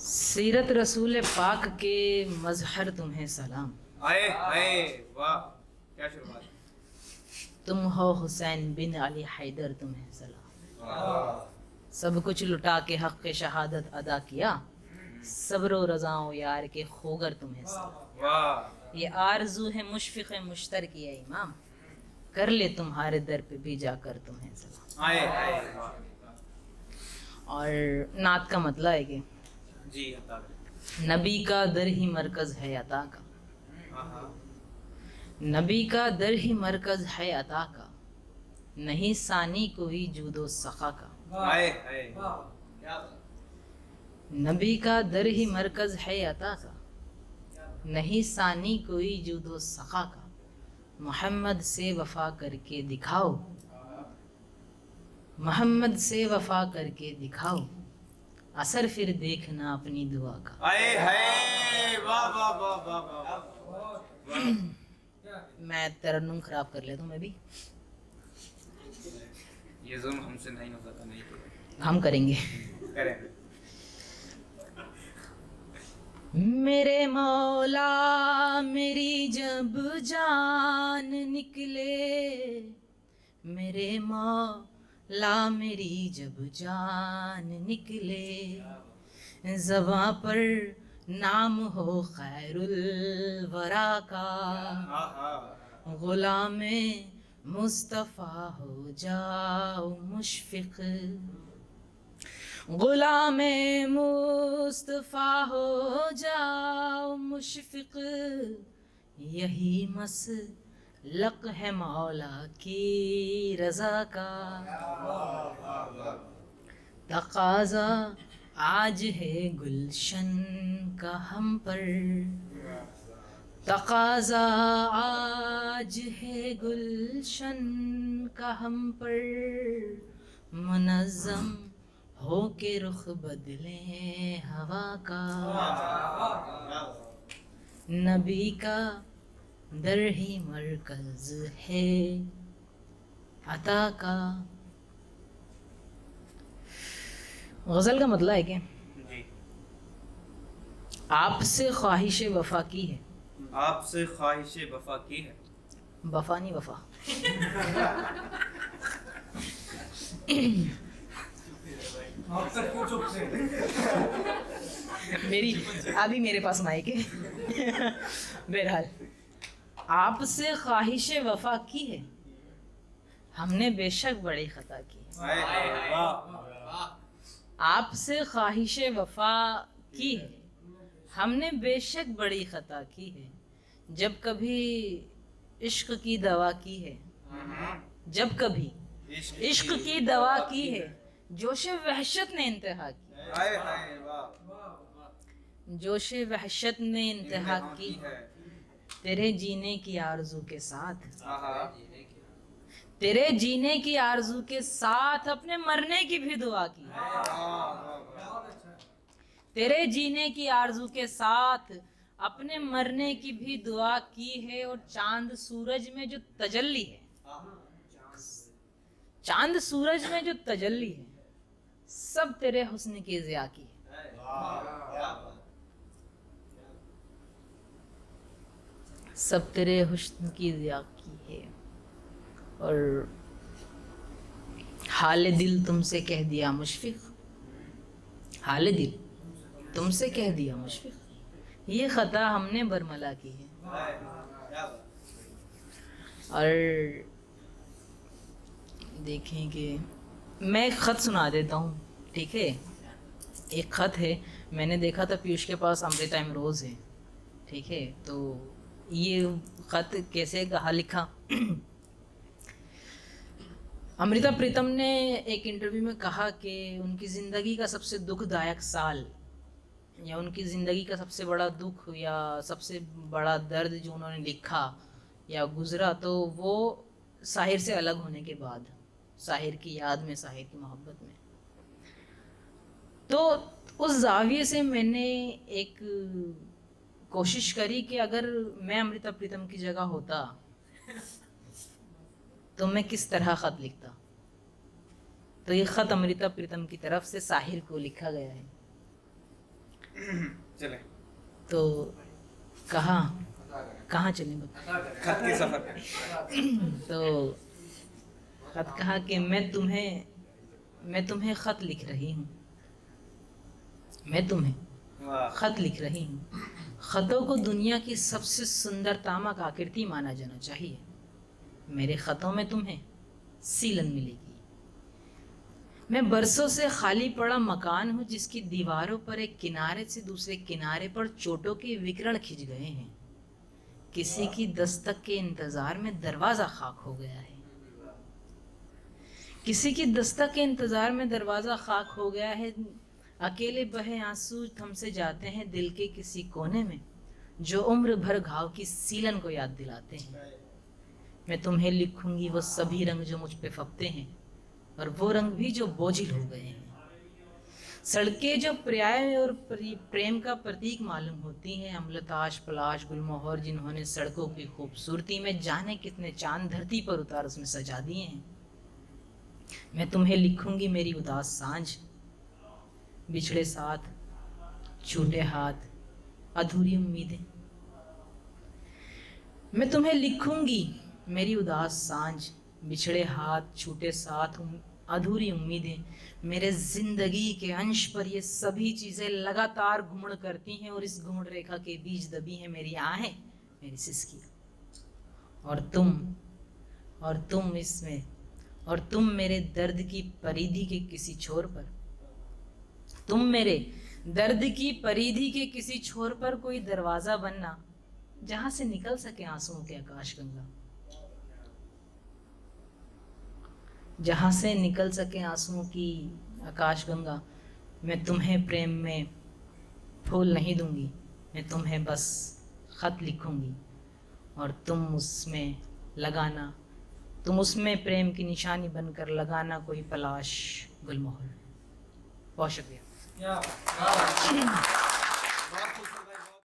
सीरत रसूल पाक के मजहर तुम्हें सलाम। आए आए वाह क्या शुरुआत। तुम हो हुसैन बिन अली हैदर तुम्हें सलाम। वाह सब कुछ लुटा के हक़ के शहादत अदा किया, सब्र रज़ाओ यार के खोगर तुम्हें सलाम। वाह ये आरजू है मुशफ़िक़ मुश्तर की है इमाम, कर ले तुम्हारे दर पे भी जाकर तुम्हें सलाम। आए आए वाह और नात का मतलब है कि जी अता नबी का दर ही मरकज़ है अता का, हाँ नबी का दर ही मरकज़ है अता का, नहीं सानी कोई जूदो सखा का। आए आए क्या नबी का दर ही मरकज़ है अता का, नहीं सानी कोई जूदो सखा का। मोहम्मद से वफ़ा करके दिखाओ, मोहम्मद से वफ़ा करके दिखाओ, असर फिर देखना अपनी दुआ का। आए हाय वाह वाह वाह वाह वाह मैं तरन्नुम ख़राब कर लेता हूँ मैं भी। ये जुल्म हमसे नहीं हो सकता, नहीं करें हम करेंगे। करें मेरे मौला मेरी जब जान निकले, मेरे मौला मेरी जब जान निकले, ज़बां पर नाम हो खैरुल वरा का, हाँ हाँ गुलाम मुस्तफ़ा हो जाओ मुशफ़िक़, गुलाम मुस्तफ़ा हो जाओ मुशफ़िक़, यही मसलक है मौला की रज़ा का। तक़ाज़ा आज है गुलशन का हम पर, तक़ाज़ा आज है गुलशन का हम पर, मुनज़्ज़म हो के रुख बदले हवा का। नबी का दर ही मरकज़ है अता का। गज़ल का मतलब है कि जी आपसे ख्वाहिश वफ़ा की है, आपसे ख्वाहिश वफा की है, वफ़ा नहीं वफ़ा। मेरी अभी मेरे पास माइक है। बहरहाल आपसे ख्वाहिश वफ़ा की है, हमने बेशक बड़ी ख़ता की है। आए वाह आपसे ख्वाहिश वफ़ा की है, हमने बेशक बड़ी ख़ता की है। जब कभी इश्क की दवा की है, जब कभी इश्क की दवा की है, जोश वहशत ने इंतहा की, आए हाय वाह जोश वहशत ने इंतहा की, है तेरे जीने की आरज़ू के साथ, हाँ हाँ तेरे जीने की आरज़ू के साथ अपने मरने की भी दुआ की, तेरे जीने की आरज़ू के साथ अपने मरने की भी दुआ की है। और चांद सूरज में जो तजल्ली है, चांद सूरज में जो तजल्ली है, सब तेरे हुस्न की ज़िया की है, सब तेरे हुस्न की ज़िया की है। और हाल दिल तुमसे कह दिया मुशफ़िक़, हाल दिल तुमसे कह दिया मुशफ़िक़, ये ख़ता हमने बरमला की है। और देखें कि मैं एक ख़त सुना देता हूँ, ठीक है। एक ख़त है, मैंने देखा था पीयूष के पास अमृता इमरोज़ है, ठीक है। तो ये ख़त कैसे कहा लिखा। अमृता प्रीतम ने एक इंटरव्यू में कहा कि उनकी ज़िंदगी का सबसे दुखदायक साल या उनकी ज़िंदगी का सबसे बड़ा दुख या सबसे बड़ा दर्द जो उन्होंने लिखा या गुज़रा, तो वो साहिर से अलग होने के बाद, साहिर की याद में, साहिर की मोहब्बत में। तो उस ज़ाविये से मैंने एक कोशिश करी कि अगर मैं अमृता प्रीतम की जगह होता तो मैं किस तरह ख़त लिखता। तो ये ख़त अमृता प्रीतम की तरफ से साहिर को लिखा गया है। चले तो कहाँ चले बता। खत के सफर पे। तो खत कहा कि मैं तुम्हें खत लिख रही हूँ, मैं तुम्हें वाह खत लिख रही हूँ। खतों को दुनिया की सबसे सुंदरतामक आकृति माना जाना चाहिए। मेरे खतों में तुम्हें सीलन मिलेगी। मैं बरसों से खाली पड़ा मकान हूँ जिसकी दीवारों पर एक किनारे से दूसरे किनारे पर चोटों के विकिरण खिंच गए हैं। किसी की दस्तक के इंतजार में दरवाजा खाक हो गया है। किसी की दस्तक के इंतजार में दरवाजा खाक हो गया है। अकेले बहे आंसू थमसे जाते हैं दिल के किसी कोने में, जो उम्र भर घाव की सीलन को याद दिलाते हैं। मैं तुम्हें लिखूंगी वो सभी रंग जो मुझ पे फपते हैं, और वो रंग भी जो बोझिल हो गए हैं। सड़कें जो पर्याय और प्रेम का प्रतीक मालूम होती हैं, अम्लताश पलाश गुलमोहर जिन्होंने सड़कों की खूबसूरती में जाने कितने चांद धरती पर उतार उसमें सजा दिए हैं। मैं तुम्हें लिखूंगी मेरी उदास सांझ, बिछड़े साथ, छूटे हाथ, अधूरी उम्मीदें। मैं तुम्हें लिखूंगी मेरी उदास सांझ, बिछड़े हाथ, छूटे साथ, अधूरी उम्मीदें। मेरे जिंदगी के अंश पर ये सभी चीजें लगातार घुमड़ करती हैं, और इस घुमड़ रेखा के बीच दबी हैं मेरी आहें, मेरी सिसकियां। और तुम मेरे दर्द की परिधि के किसी छोर पर, तुम मेरे दर्द की परिधि के किसी छोर पर कोई दरवाजा बनना, जहां से निकल सके आंसुओं के आकाशगंगा, जहां से निकल सके आंसुओं की आकाशगंगा। मैं तुम्हें प्रेम में फूल नहीं दूंगी, मैं तुम्हें बस खत लिखूंगी, और तुम उसमें प्रेम की निशानी बनकर लगाना कोई पलाश गुलमोहर। बहुत शुक्रिया।